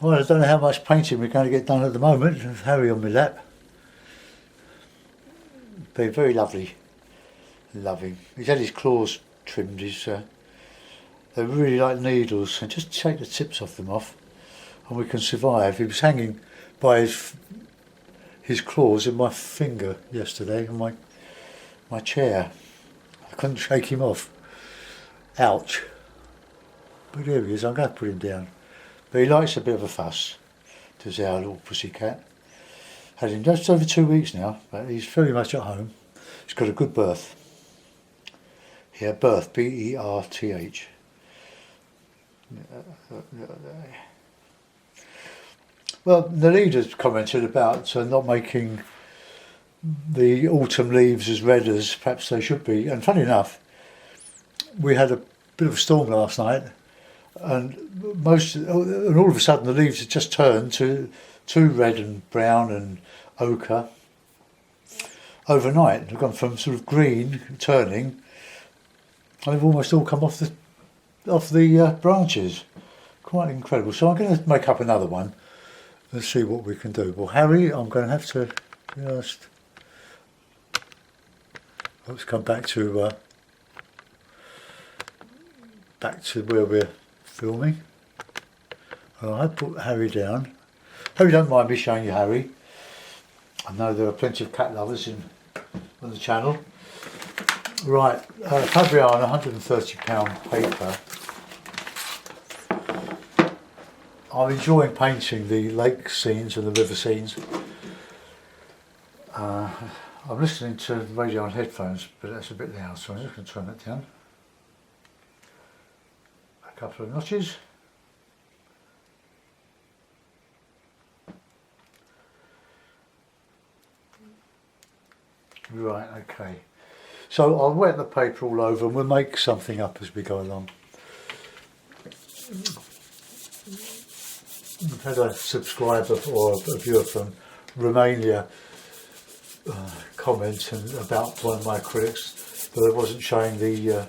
Well, I don't know how much painting we're going to get done at the moment. There's Harry on my lap. But very lovely. Love him. He's had his claws trimmed. They're really like needles. And just take the tips off them off and we can survive. He was hanging by his claws in my finger yesterday on my chair. I couldn't shake him off. Ouch. But there he is. I'm going to put him down. But he likes a bit of a fuss, does our little pussycat. Had him just over 2 weeks now, but he's very much at home. He's got a good birth. Yeah, birth, B-E-R-T-H. Well, the leaders commented about not making the autumn leaves as red as perhaps they should be. And funny enough, we had a bit of a storm last night. And all of a sudden the leaves had just turned to red and brown and ochre overnight. They've gone from sort of green turning, and they've almost all come off the branches. Quite incredible. So I'm going to make up another one and see what we can do. Well, Harry, I'm going to have to just let's come back to where we're filming. I put Harry down. Harry, don't mind me showing you Harry. I know there are plenty of cat lovers on the channel. Right, Fabriano £130 paper. I'm enjoying painting the lake scenes and the river scenes. I'm listening to the radio on headphones, but that's a bit loud, so I'm just going to turn that down. Couple of notches. Right, okay. So I'll wet the paper all over and we'll make something up as we go along. I've had a subscriber or a viewer from Romania comment about one of my acrylics that I wasn't showing the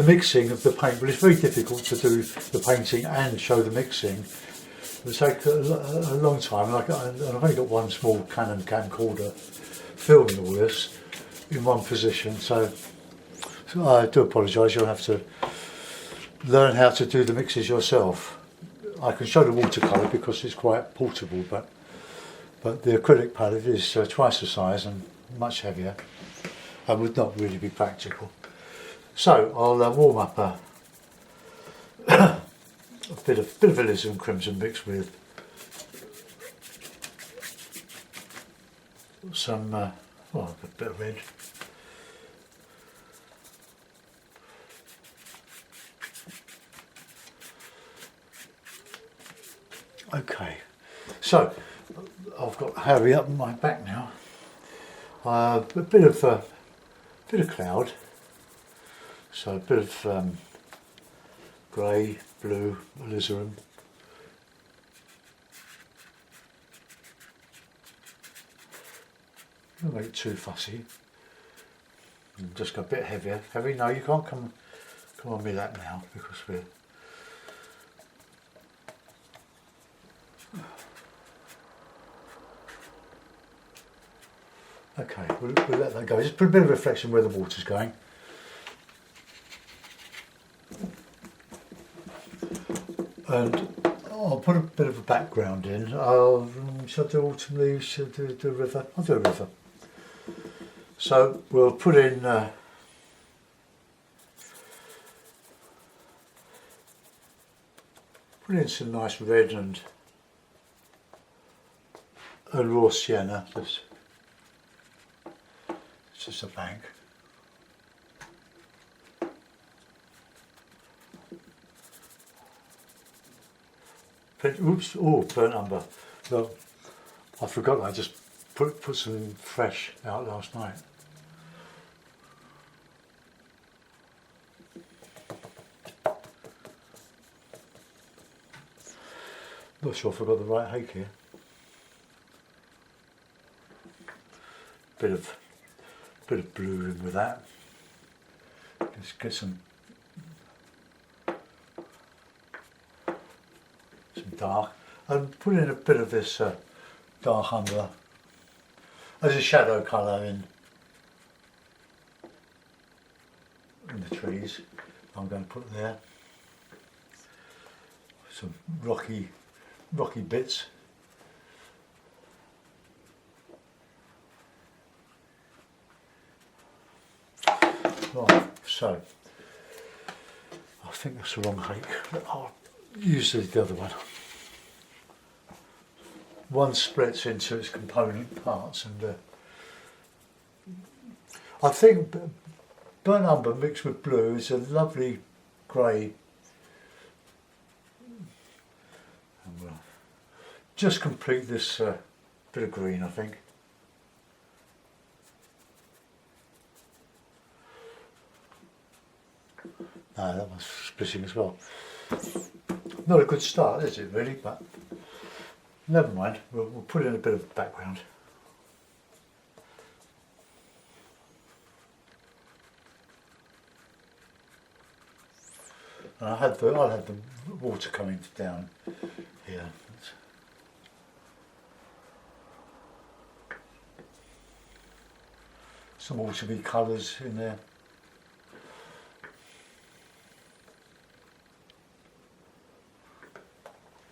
mixing of the paint, but it's very difficult to do the painting and show the mixing. It would take a long time, and I've only got one small Canon camcorder filming all this in one position, so I do apologise. You'll have to learn how to do the mixes yourself. I can show the watercolour because it's quite portable, but the acrylic palette is twice the size and much heavier and would not really be practical. So I'll warm up a bit of alizarin crimson mixed with some a bit of red. Okay, so I've got Harry up my back now. A bit of cloud. So a bit of grey, blue, alizarin. Don't make it too fussy. And just go a bit heavier. Heavy? No, you can't come on me that now because we're. Okay, we'll let that go. Just put a bit of reflection where the water's going. And I'll put a bit of a background in. Shall I do autumn leaves? Shall I do a river? I'll do a river. So we'll put in some nice red and raw sienna. It's just a bank. Oops! Oh, burnt umber. No, I forgot. I just put some fresh out last night. Not sure if I've got the right hake here. Bit of blue in with that. Just get some dark. and put in a bit of this dark umber as a shadow colour in the trees. I'm going to put there some rocky bits. Right, so I think that's the wrong cake. I'll use the other one. One splits into its component parts, and I think burnt umber mixed with blue is a lovely grey. And we'll just complete this bit of green, I think. No, that one's splitting as well. Not a good start, is it, really? But never mind, we'll put in a bit of background. And I'll have the water coming down here. Some watery colours in there.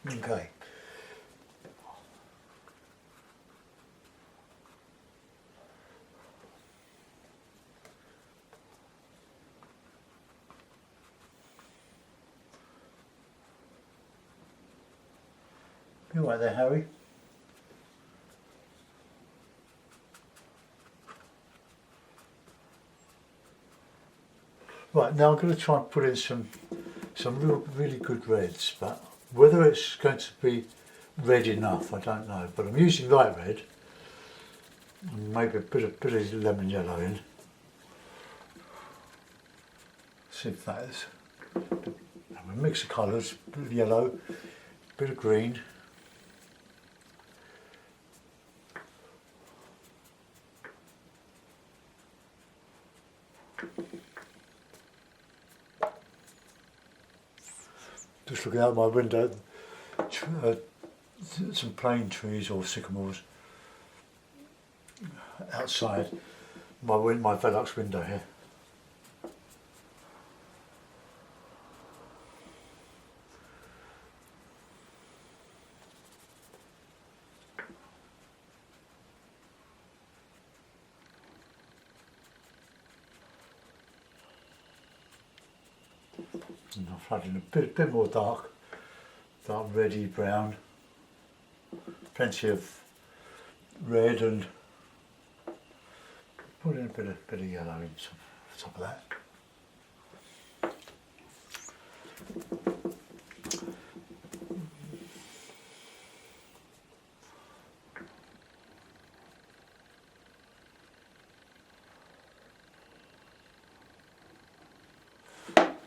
Okay. You right there, Harry? Right, now I'm going to try and put in some really good reds, but whether it's going to be red enough, I don't know. But I'm using light red, and maybe a bit of lemon yellow in. See if that is. And we mix the colours, a bit of yellow, a bit of green. Just looking out my window, some plane trees or sycamores outside my Velux window here. And I've had in a bit more dark reddy brown, plenty of red, and put in a bit of yellow on top of that.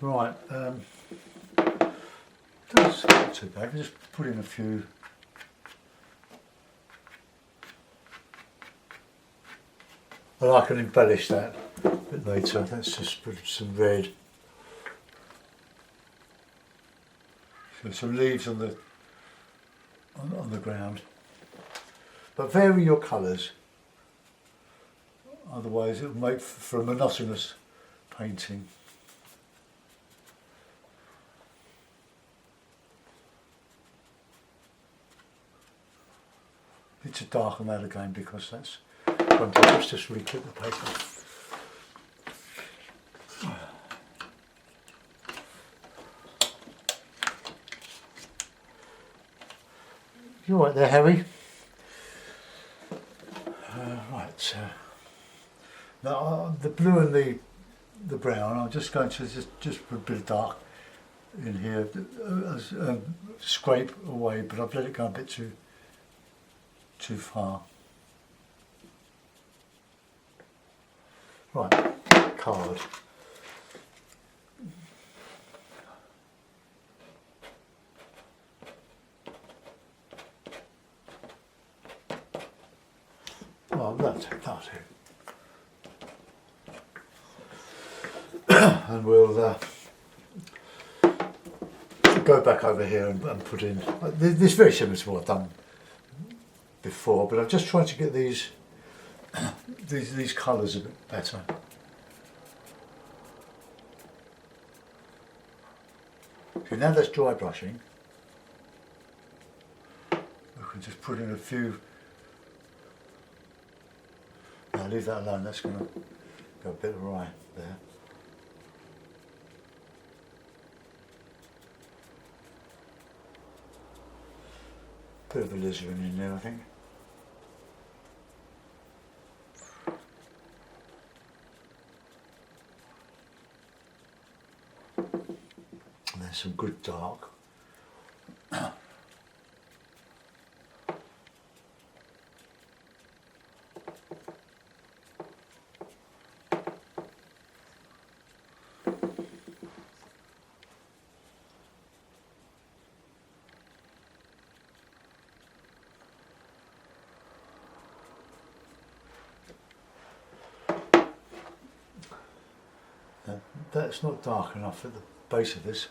Right, that's not too bad. Just put in a few. And I can embellish that a bit later. Let's just put some red. So some leaves on the ground. But vary your colours. Otherwise, it will make for a monotonous painting. Need to darken that again because that's. Let's just re-clip the paper. You right there, Harry? Right. Now the blue and the brown. I'm just going to just put a bit of dark in here, scrape away, but I've let it go a bit too far. Right, card. Well, that's it. And we'll go go back over here and put in. This is very similar to what I've done before, but I'm just trying to get these these colours a bit better. Okay, now that's dry brushing. We can just put in a few. No, leave that alone. That's going to go a bit awry there. Bit of alizarin in there, I think. And there's some good dark. That's not dark enough at the base of this.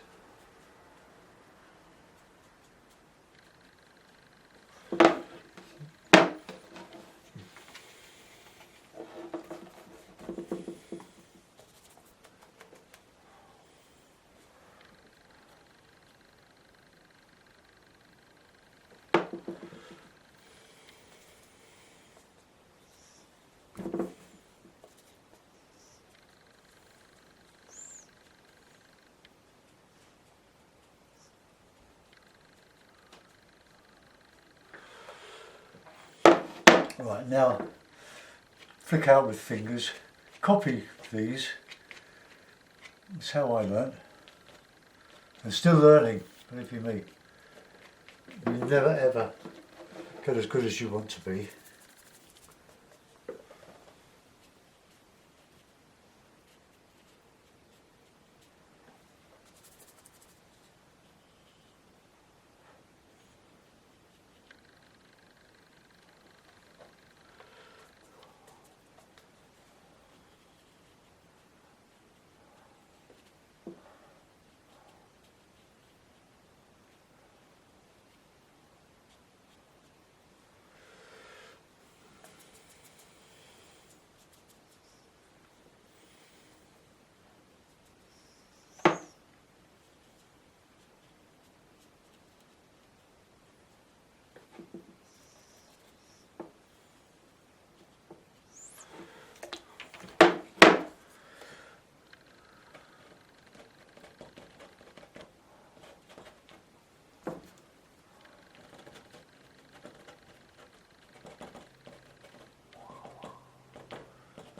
Right, now flick out with fingers, copy these. That's how I learn. I'm still learning, believe you me. You never ever get as good as you want to be.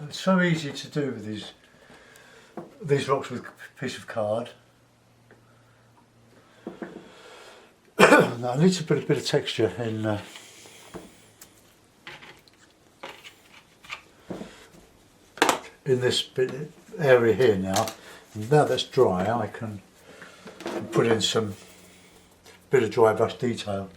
It's so easy to do with these rocks with a piece of card. Now I need to put a bit of texture in this area here now. And now that's dry, I can put in some bit of dry brush detail.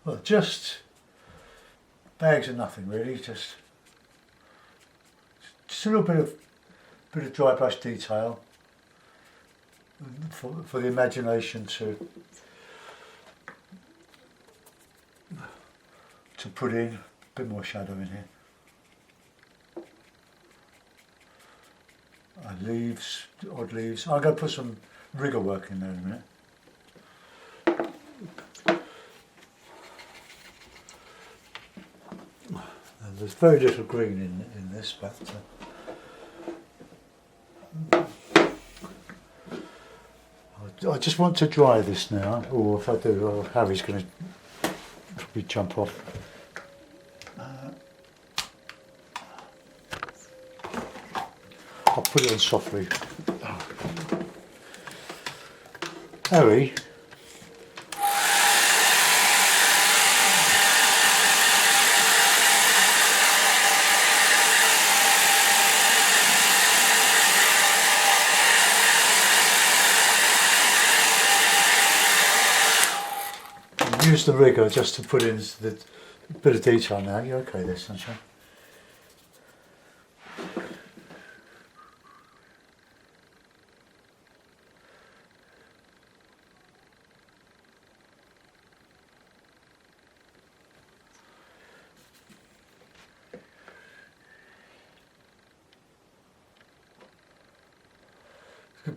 Well, just bags of nothing really, just a little bit of dry brush detail for the imagination to put in a bit more shadow in here. And leaves, odd leaves. I'm going to put some rigger work in there in a minute. There's very little green in this, but I just want to dry this now, or if I do, Harry's going to probably jump off. I'll put it on softly. Harry. Use the rigger just to put in the bit of detail now. You okay there, sunshine?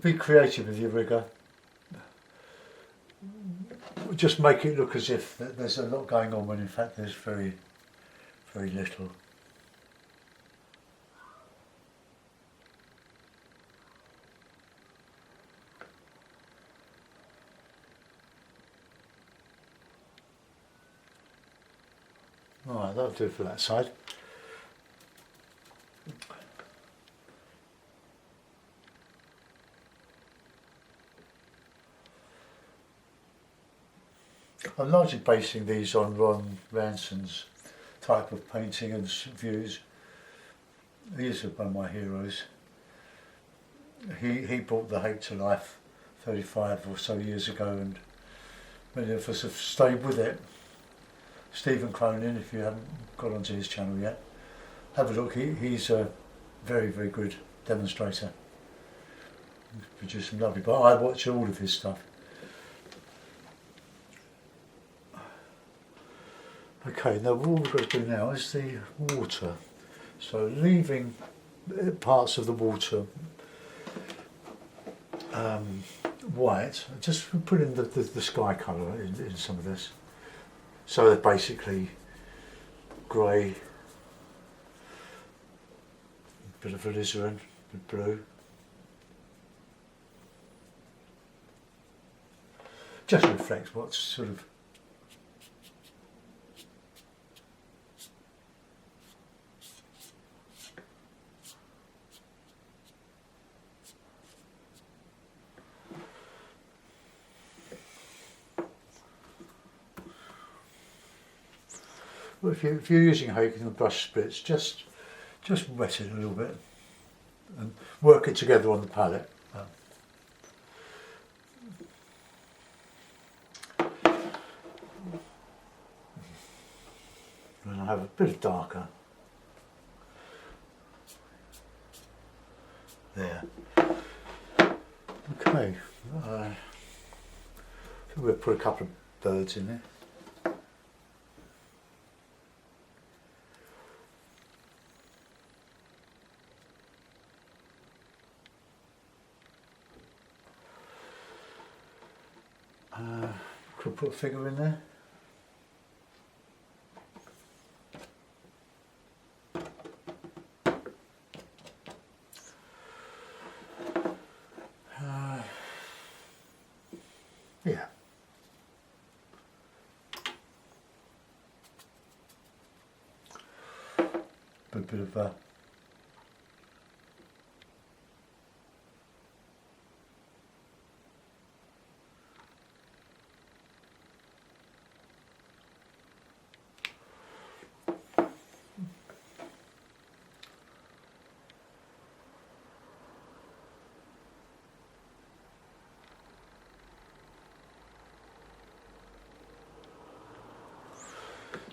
Be creative with your rigger. Just make it look as if there's a lot going on when in fact there's very, very little. Alright, that'll do for that side. I'm largely basing these on Ron Ranson's type of painting and views. He is one of my heroes. He brought the hate to life 35 or so years ago, and many of us have stayed with it. Stephen Cronin, if you haven't got onto his channel yet, have a look. He's a very, very good demonstrator. He's produced some lovely, but I watch all of his stuff. Okay, now what we've got to do now is the water. So leaving parts of the water white, just put in the sky colour in some of this. So they're basically grey, a bit of alizarin, a bit blue. Just reflects what's sort of if you're using Haken and brush splits, just wet it a little bit and work it together on the palette. And I have a bit of darker there. Okay, so we'll put a couple of birds in there. Could put a figure in there. Yeah. A bit of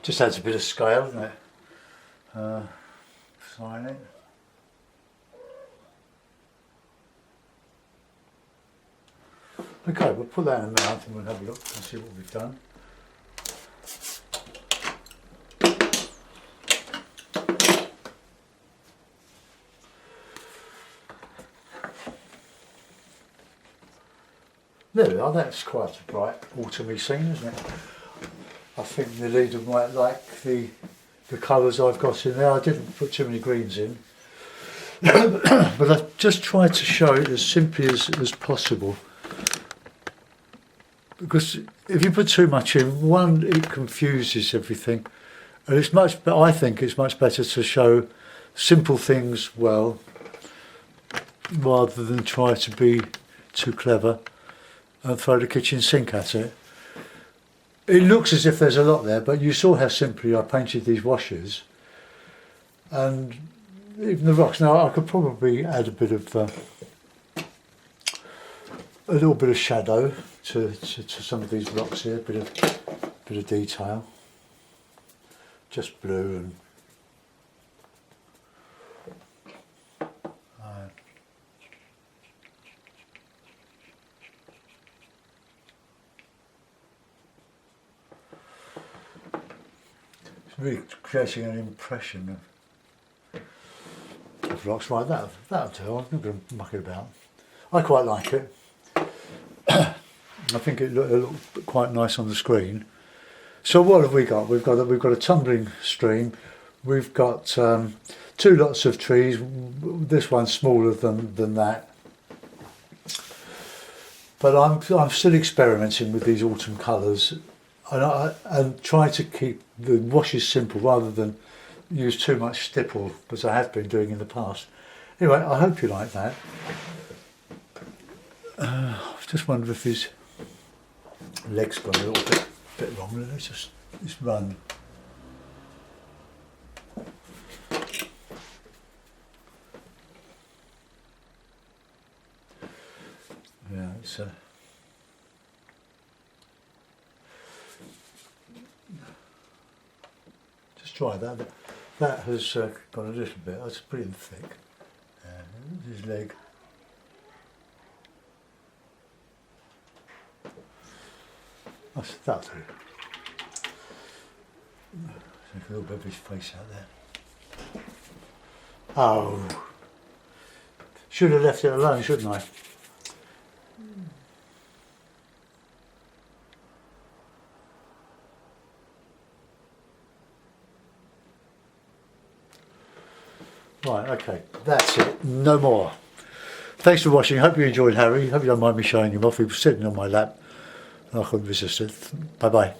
just adds a bit of scale, doesn't it? Sign it. Okay, we'll put that in a mount and we'll have a look and see what we've done. There we are, that's quite a bright autumny scene, isn't it? I think the leader might like the colours I've got in there. I didn't put too many greens in, but I just tried to show it as simply as possible. Because if you put too much in, one, it confuses everything, and it's much. But I think it's much better to show simple things well, rather than try to be too clever. and throw the kitchen sink at it. It looks as if there's a lot there, but you saw how simply I painted these washers. And even the rocks. Now I could probably add a bit of, a little bit of shadow to some of these rocks here, a bit of detail. Just blue and it's really creating an impression of rocks. Right, that'll do. I'm not going to muck it about. I quite like it. I think it looked quite nice on the screen. So what have we got? We've got a tumbling stream. We've got 2 lots of trees. This one's smaller than that. But I'm still experimenting with these autumn colours, and try to keep the washes simple rather than use too much stipple, as I have been doing in the past. Anyway, I hope you like that. I've just wondered if his legs gone a little bit wrong. Let's just run. Yeah, it's just try that. That has got a little bit. That's pretty thick. His leg. That'll do. Take a little bit of his face out there. Oh, should have left it alone, shouldn't I? Right, okay, that's it, no more. Thanks for watching. Hope you enjoyed Harry. Hope you don't mind me showing him off. He was sitting on my lap and I couldn't resist it. Bye bye.